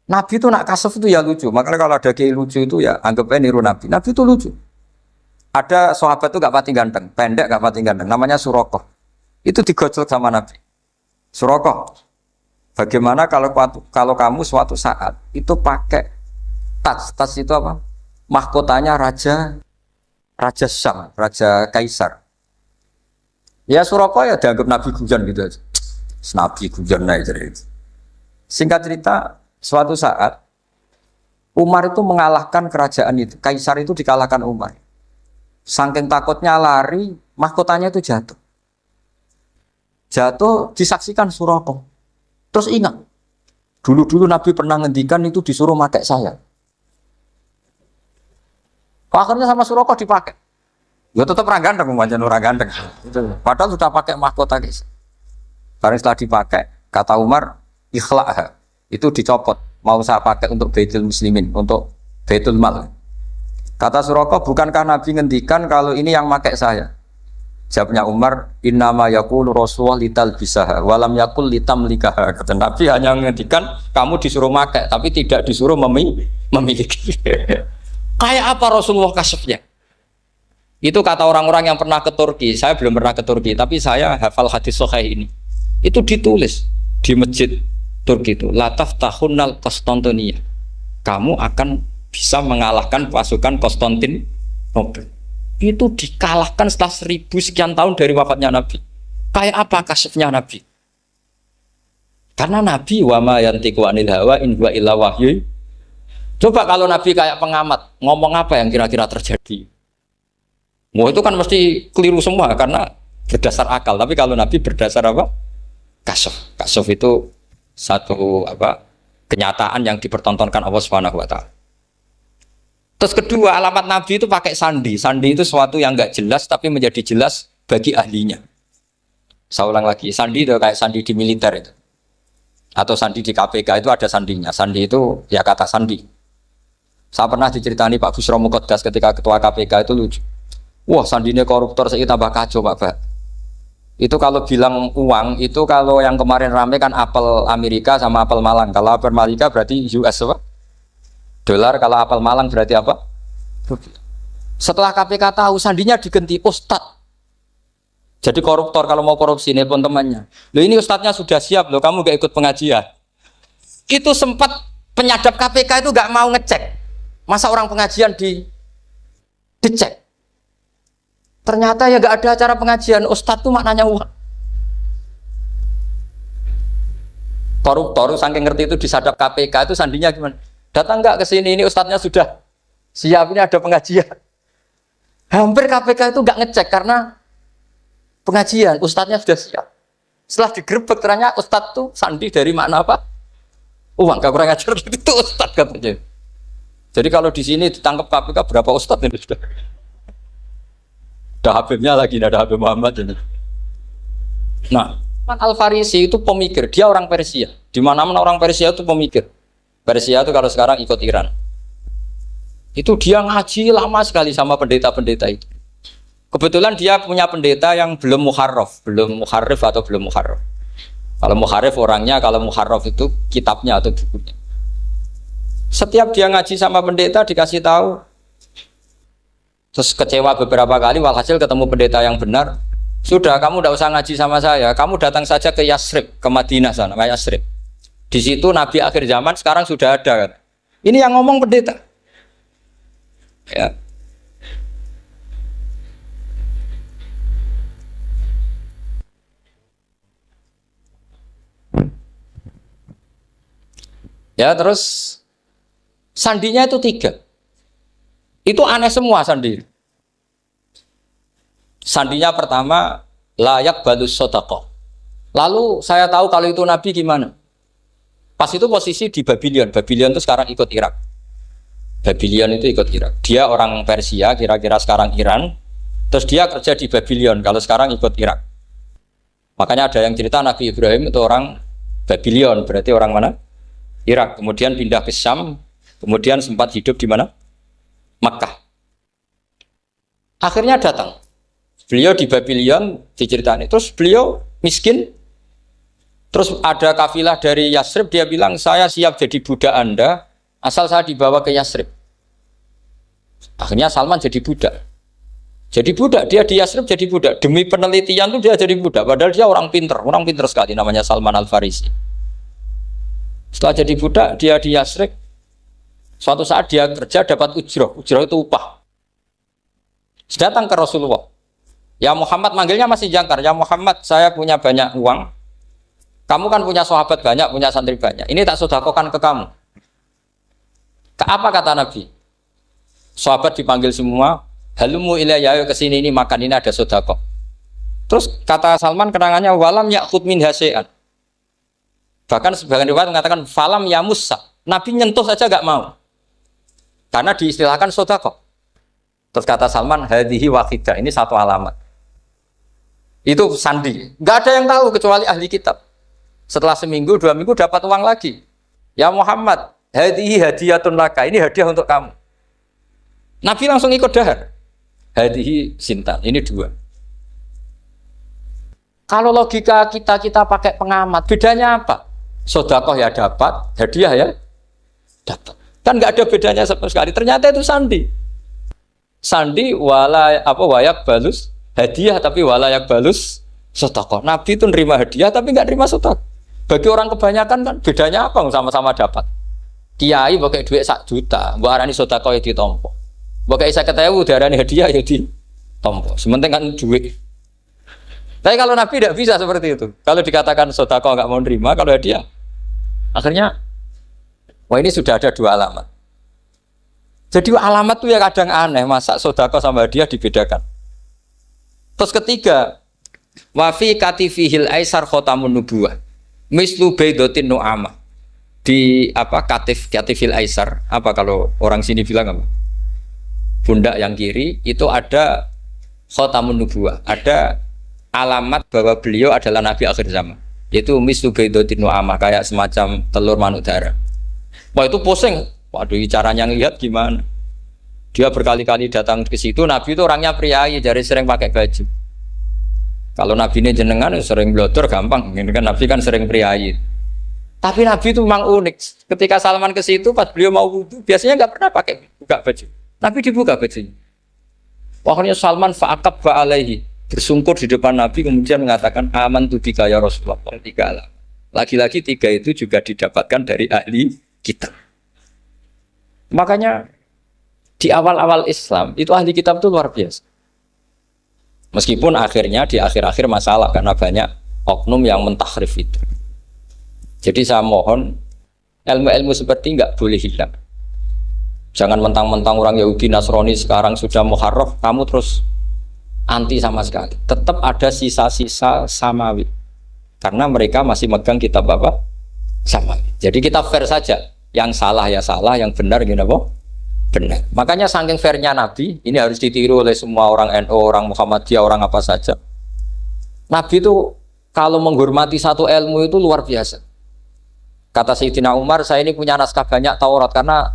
Nabi itu nak kasef itu ya lucu. Makanya kalau ada kiai lucu itu ya anggapnya niru Nabi. Nabi itu lucu. Ada sahabat itu gak pati ganteng, pendek gak pati ganteng. Namanya Surakoh. Itu digojol sama Nabi. Surakoh, bagaimana kalau kamu suatu saat itu pakai tas itu apa? Mahkotanya Raja Syam, Raja Kaisar. Ya Surakoh ya dianggap Nabi Gujan gitu aja. Nabi Gujan aja. Singkat cerita, suatu saat Umar itu mengalahkan kerajaan itu. Kaisar itu dikalahkan Umar. Saking takutnya lari, mahkotanya itu jatuh. Jatuh disaksikan Surakoh. Terus ingat, dulu Nabi pernah ngendikan itu disuruh pakai saya. Akhirnya sama Surakoh dipakai. Ya tetap orang ganteng, orang ganteng. Padahal sudah pakai mahkota guys. Karena setelah dipakai, kata Umar, ikhla'ha. Itu dicopot. Mau saya pakai untuk Baitul Muslimin, untuk Baitul Mal. Kata Surakoh, bukankah Nabi ngendikan kalau ini yang pakai saya? Jawabnya Umar, innama yaqulu Rasulullah lital bisaha walam yaqul litam likaha. Kata Nabi hanya menghentikan kamu disuruh makai tapi tidak disuruh memiliki. Kayak apa Rasulullah kasefnya? Itu kata orang-orang yang pernah ke Turki. Saya belum pernah ke Turki, tapi saya hafal hadis sahih ini. Itu ditulis di masjid Turki itu, la taftahunnal Konstantinia. Kamu akan bisa mengalahkan pasukan Konstantinopel. Itu dikalahkan setelah 1000 sekian tahun dari wafatnya Nabi. Kayak apa kasefnya Nabi? Karena Nabi wa ma yantiqu anil hawa in huwa illa wahyu. Coba kalau Nabi kayak pengamat, ngomong apa yang kira-kira terjadi? Mau itu kan mesti keliru semua karena berdasar akal. Tapi kalau Nabi berdasar apa? Kasef. Kasef itu satu apa? Kenyataan yang dipertontonkan Allah Subhanahu wa taala. Terus kedua, alamat Nabi itu pakai sandi. Sandi itu sesuatu yang enggak jelas tapi menjadi jelas bagi ahlinya. Saya ulang lagi, sandi itu kayak sandi di militer itu. Atau sandi di KPK itu ada sandinya. Sandi itu ya kata sandi. Saya pernah diceritani Pak Busro Muqaddas ketika ketua KPK itu lucu. Wah, sandinya koruptor saya tambah kacau Pak. Itu kalau bilang uang, itu kalau yang kemarin rame kan apel Amerika sama apel Malang. Kalau apel Amerika berarti US apa? Dolar, kalau apel Malang berarti apa? Setelah KPK tahu sandinya diganti Ustadz. Jadi koruptor kalau mau korupsi nelpon temannya. Loh ini Ustadznya sudah siap loh, kamu gak ikut pengajian. Itu sempat penyadap KPK itu gak mau ngecek. Masa orang pengajian dicek. Ternyata ya gak ada acara pengajian. Ustadz itu maknanya uang. Koruptor saking ngerti itu disadap KPK itu sandinya gimana? Datang nggak ke sini, ini ustadznya sudah siap, ini ada pengajian. Hampir KPK itu nggak ngecek karena pengajian, ustadznya sudah siap. Setelah digerebek ternyata ustadz tuh sandi dari makna apa? Uang, gak kurang ajar itu ustadz katanya. Jadi kalau di sini ditangkap KPK berapa ustadz ini sudah? Ada Habibnya lagi, ada Habib Muhammad ini. Nah, Al-Farisi itu pemikir, dia orang Persia. Di mana-mana orang Persia itu pemikir. Persia itu kalau sekarang ikut Iran. Itu dia ngaji lama sekali sama pendeta-pendeta itu. Kebetulan dia punya pendeta yang belum muharraf, belum muharrif atau belum muharraf. Kalau muharrif orangnya, kalau muharraf itu kitabnya atau bukunya. Setiap dia ngaji sama pendeta dikasih tahu. Terus kecewa beberapa kali, walhasil ketemu pendeta yang benar. Sudah, kamu tidak usah ngaji sama saya. Kamu datang saja ke Yasrib, ke Madinah sana, ke Yasrib. Di situ Nabi akhir zaman sekarang sudah ada kan. Ini yang ngomong pendeta. Ya. Ya terus sandinya itu 3. Itu aneh semua sandi. Sandinya pertama layak balus sodaqah. Lalu saya tahu kalau itu Nabi gimana? Pas itu posisi di Babylon. Babylon itu sekarang ikut Irak. Babylon itu ikut Irak. Dia orang Persia, kira-kira sekarang Iran. Terus dia kerja di Babylon, kalau sekarang ikut Irak. Makanya ada yang cerita Nabi Ibrahim itu orang Babylon, berarti orang mana? Irak. Kemudian pindah ke Syam, kemudian sempat hidup di mana? Makkah. Akhirnya datang. Beliau di Babylon diceritain. Terus beliau miskin. Terus ada kafilah dari Yasrib, dia bilang, saya siap jadi budak Anda, asal saya dibawa ke Yasrib. Akhirnya Salman jadi budak. Jadi budak, dia di Yasrib jadi budak. Demi penelitian tuh dia jadi budak. Padahal dia orang pinter sekali, namanya Salman Al-Farisi. Setelah jadi budak, dia di Yasrib. Suatu saat dia kerja dapat ujroh. Ujroh itu upah. Datang ke Rasulullah. Ya Muhammad, manggilnya masih jangkar. Ya Muhammad, saya punya banyak uang. Kamu kan punya sahabat banyak, punya santri banyak. Ini tak sedekahkan ke kamu. Apa kata Nabi? Sahabat dipanggil semua. Halumu ilayya, kesini ini makan, ini ada sedekah. Terus kata Salman kenangannya walam ya'khud min hasya'an. Bahkan sebagian riwayat mengatakan falam ya musa. Nabi nyentuh saja enggak mau. Karena diistilahkan sedekah. Terus kata Salman hadhihi waqidah, ini satu alamat. Itu sandi. Enggak ada yang tahu kecuali ahli kitab. Setelah seminggu, 2 minggu dapat uang lagi. Ya Muhammad, hadhihi hadiyatun laka, ini hadiah untuk kamu. Nabi langsung ikut dahar. Hadihi sintan, ini 2. Kalau logika kita pakai pengamat, bedanya apa? Sedekah ya dapat, hadiah ya dapat. Kan nggak ada bedanya sama sekali. Ternyata itu sandi. Sandi wayak balus hadiah tapi walayak balus sedekah. Nabi itu nerima hadiah tapi nggak nerima sedekah. Bagi orang kebanyakan kan bedanya apa? Sama-sama dapat. Kiai pakai duit 1 juta, mbok arani sedekah ya ditompo. Pakai 50.000 darani hadiah ya ditompo. Sementing kan duit. Tapi kalau Nabi tidak bisa seperti itu. Kalau dikatakan sedekah nggak mau nerima, kalau hadiah, akhirnya, wah ini sudah ada 2 alamat. Jadi alamat tuh ya kadang aneh, masa sedekah sama hadiah dibedakan. Terus ketiga, wafi katifihil aisar khotamun nubuwah, mislu baidotin nu'amah. Di katifil aisar, apa kalau orang sini bilang apa? Pundak yang kiri itu ada khotamun nubuwah, ada alamat bahwa beliau adalah nabi akhir zaman, yaitu mislu baidotin nu'amah, kayak semacam telur manuk darah. Wah itu pusing, waduh caranya ngelihat gimana? Dia berkali-kali datang ke situ. Nabi itu orangnya priayi, jadi sering pakai baju. Kalau Nabi ini jenengan sering blodor gampang, ini kan Nabi kan sering priayi. Tapi Nabi itu memang unik. Ketika Salman ke situ, pas beliau mau wudu, biasanya nggak pernah pakai buka baju. Nabi dibuka bajunya. Akhirnya Salman fa'aqab ba'alaihi, bersungkur di depan Nabi, kemudian mengatakan aman tu bika ya Rasulullah. 3 alamat. Lagi-lagi 3 itu juga didapatkan dari ahli kitab. Makanya di awal-awal Islam itu ahli kitab itu luar biasa. Meskipun akhirnya di akhir-akhir masalah karena banyak oknum yang mentahrif itu. Jadi saya mohon ilmu-ilmu seperti nggak boleh hilang. Jangan mentang-mentang orang Yahudi Nasrani sekarang sudah muharraf, kamu terus anti sama sekali. Tetap ada sisa-sisa samawi. Karena mereka masih megang kitab apa? Samawi. Jadi kita fair saja. Yang salah ya salah, yang benar gini apa? Benar. Makanya saking fairnya Nabi, ini harus ditiru oleh semua orang NU, orang Muhammadiyah, orang apa saja. Nabi itu kalau menghormati satu ilmu itu luar biasa. Kata Sayyidina Umar, saya ini punya naskah banyak Taurat karena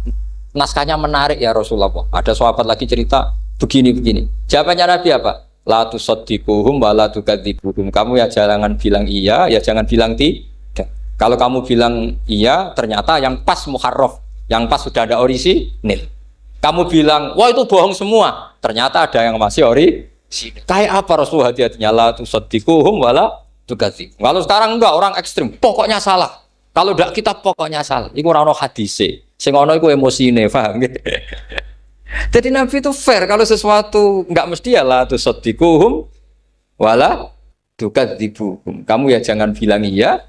naskahnya menarik ya Rasulullah. Ada sahabat lagi cerita begini-begini. Jawabannya Nabi apa? La tusaddiquhum wa la tukadzibuhum. Kamu ya jangan bilang iya, ya jangan bilang tidak. Kalau kamu bilang iya, ternyata yang pas muharraf, yang pas sudah ada orisinil. Kamu bilang, wah itu bohong semua, ternyata ada yang masih orisinil. Kayak apa Rasulullah hati-hatinya? La tusaddiquhum wa la tukadzibuhum. Kalau sekarang enggak, orang ekstrim, pokoknya salah. Kalau tidak kita pokoknya salah. Iku ora ono hadise. Sing ono iku emosine, paham nggih? Jadi Nabi itu fair. Kalau sesuatu enggak mesti ya la tusaddiquhum wala tukadzibuhum. Kamu ya jangan bilang iya,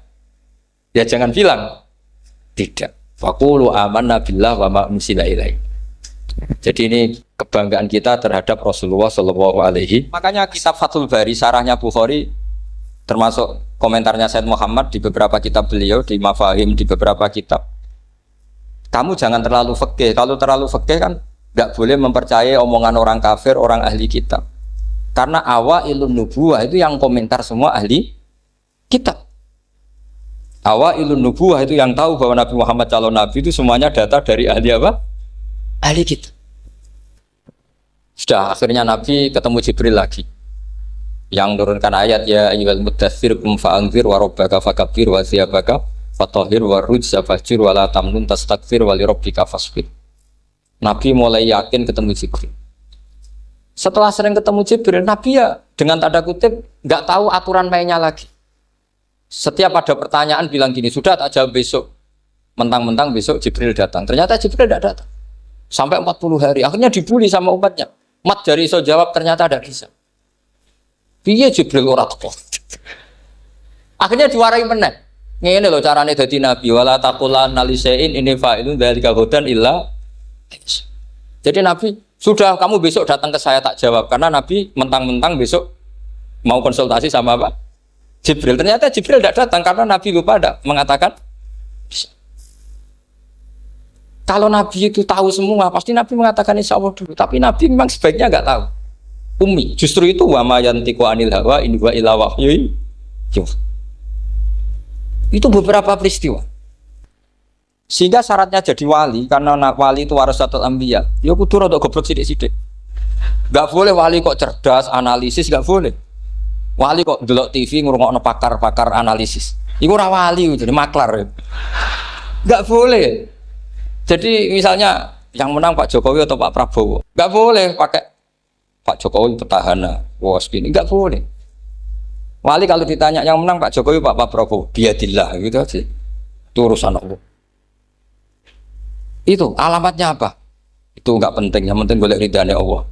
ya jangan bilang tidak. Faqulu amanna billah wa ma unsila ilaihi. Jadi ini kebanggaan kita terhadap Rasulullah sallallahu alaihi. Makanya kitab Fathul Bari sarahnya Bukhari termasuk komentarnya Said Muhammad di beberapa kitab beliau, di Mafahim, di beberapa kitab. Kamu jangan terlalu fikih. Kalau terlalu fikih kan nggak boleh mempercayai omongan orang kafir, orang ahli kitab. Karena awailun nubuwah itu yang komentar semua ahli kitab. Awailun nubuwah itu yang tahu bahwa Nabi Muhammad calon nabi itu semuanya data dari ahli apa? Ahli kitab. Sudah akhirnya Nabi ketemu Jibril lagi. Yang menurunkan ayat ya ayyuhal muddatsir qum fa'anzir wa rabbaka fakabbir wa thiyabaka fatahhir wa rujza fahjur wa la tamnun tastakbir wa li rabbika fasbir. Nabi mulai yakin ketemu Jibril. Setelah sering ketemu Jibril, Nabi ya dengan tanda kutip nggak tahu aturan mainnya lagi. Setiap ada pertanyaan bilang gini, sudah tak jawab besok. Mentang-mentang besok Jibril datang. Ternyata Jibril tidak datang. Sampai 40 hari. Akhirnya dibully sama umatnya. Mat dari iso jawab ternyata ada bisa. Piye Jibril ora teko. Akhirnya diwarai meneh. Ngene lho carane dadi nabi wala taqulanna lisain ini fa'ilun dzalika hudan illa. Jadi nabi, sudah kamu besok datang ke saya tak jawab karena nabi mentang-mentang besok mau konsultasi sama apa? Jibril. Ternyata Jibril tidak datang karena nabi lupa ada mengatakan bisa. Kalau nabi itu tahu semua, pasti nabi mengatakan insya Allah dulu. Tapi nabi memang sebaiknya nggak tahu. Ummi, justru itu wa ma yantiqu anil hawa in huwa illa wahyun. Itu beberapa peristiwa. Sehingga syaratnya jadi wali karena wali itu warasatul anbiya. Ya kudu rada goblok sithik-sithik. Enggak boleh wali kok cerdas, analisis enggak boleh. Wali kok delok TV ngrungokno pakar-pakar analisis. Iku ora wali, jadi maklar. Enggak boleh. Jadi misalnya yang menang Pak Jokowi atau Pak Prabowo, enggak boleh pakai Pak Jokowi petahana, was gini, enggak boleh. Wali kalau ditanya yang menang Pak Jokowi, Pak Prabowo, biadillah gitu aja. Itu urusan Allah. Itu alamatnya apa? Itu enggak penting, yang penting boleh ridhanya Allah.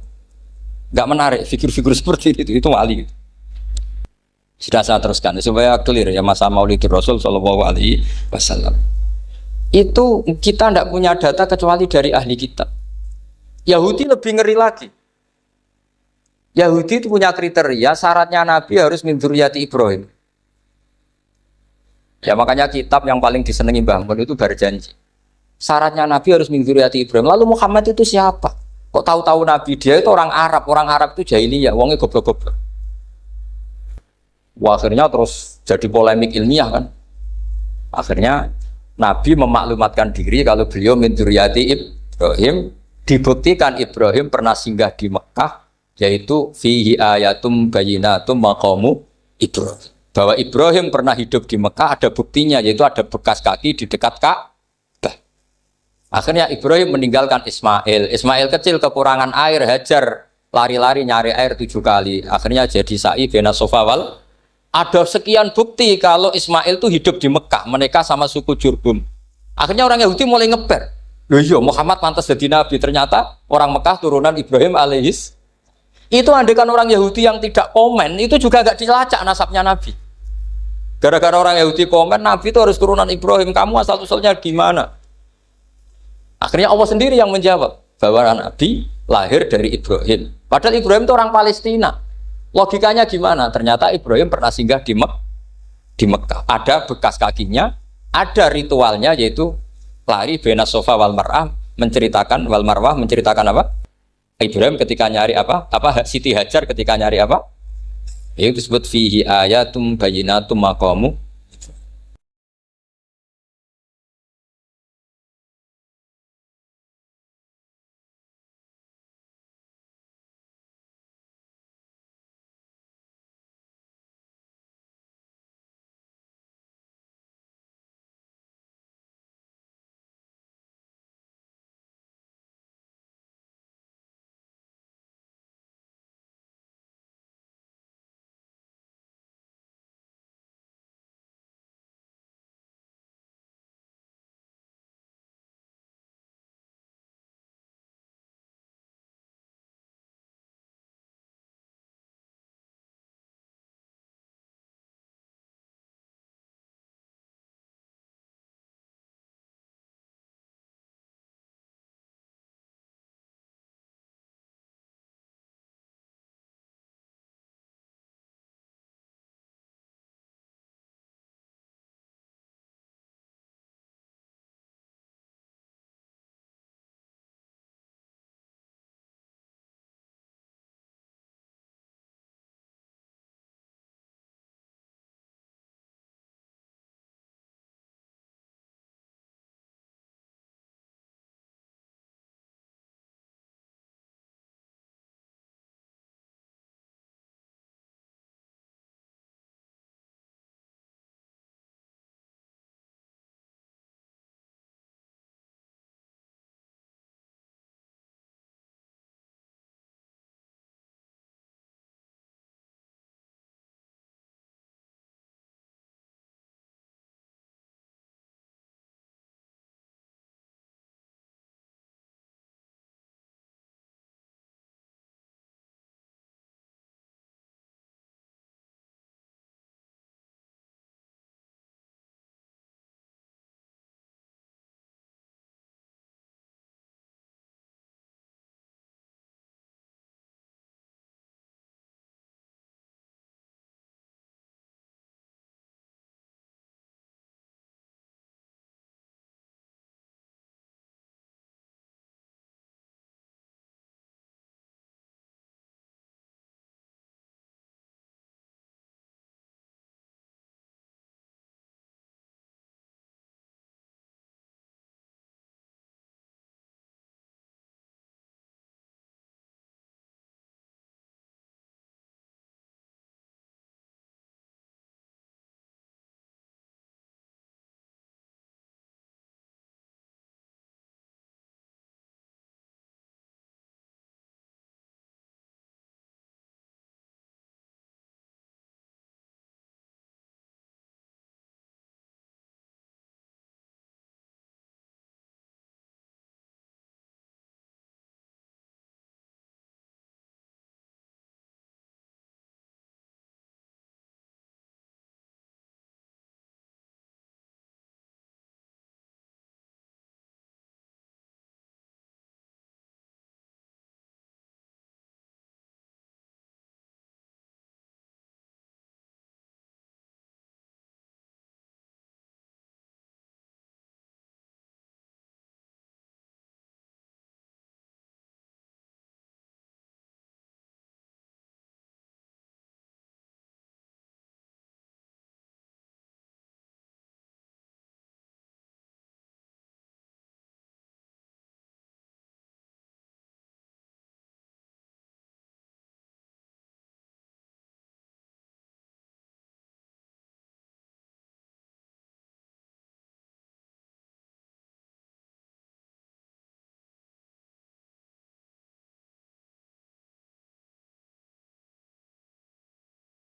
Enggak menarik figur-figur seperti itu wali. Sudah saya teruskan supaya clear ya masa Maulidur Rasul Shallallahu Alaihi Wasallam. Itu kita tidak punya data kecuali dari ahli kitab. Yahudi lebih ngeri lagi. Yahudi itu punya kriteria, syaratnya Nabi harus min dzurriyyati Ibrahim. Ya makanya kitab yang paling disenangi Mbah Mun itu Berjanji. Syaratnya Nabi harus min dzurriyyati Ibrahim. Lalu Muhammad itu siapa? Kok tahu-tahu Nabi dia itu orang Arab itu jahiliyah, wongnya goblok-goblok. Wah, akhirnya terus jadi polemik ilmiah kan. Akhirnya Nabi memaklumatkan diri kalau beliau min dzurriyyati Ibrahim, dibuktikan Ibrahim pernah singgah di Mekah. Yaitu fihi ayatum bayyinatum maqamu Ibrahim. Bahwa Ibrahim pernah hidup di Mekah ada buktinya, yaitu ada bekas kaki di dekat Ka'bah. Akhirnya Ibrahim meninggalkan Ismail. Ismail kecil kekurangan air, Hajar lari-lari nyari air 7 kali. Akhirnya jadi sa'i bena Safa wal. Ada sekian bukti kalau Ismail itu hidup di Mekah, menikah sama suku Jurhum. Akhirnya orang Yahudi mulai ngeper. Loh iya, Muhammad pantas jadi nabi. Ternyata orang Mekah turunan Ibrahim alaihis. Itu andekan orang Yahudi yang tidak komen, itu juga gak dilacak nasabnya Nabi. Gara-gara orang Yahudi komen, Nabi itu harus turunan Ibrahim, kamu asal-usulnya gimana? Akhirnya Allah sendiri yang menjawab, bahwa Nabi lahir dari Ibrahim. Padahal Ibrahim itu orang Palestina. Logikanya gimana? Ternyata Ibrahim pernah singgah di Mekah. Ada bekas kakinya, ada ritualnya yaitu lari bena Safa wal Marwah, menceritakan wal Marwah, menceritakan apa? Ibrahim ketika nyari apa? Siti Hajar ketika nyari apa? Itu disebut fihi ayatum bayyinatum maqamu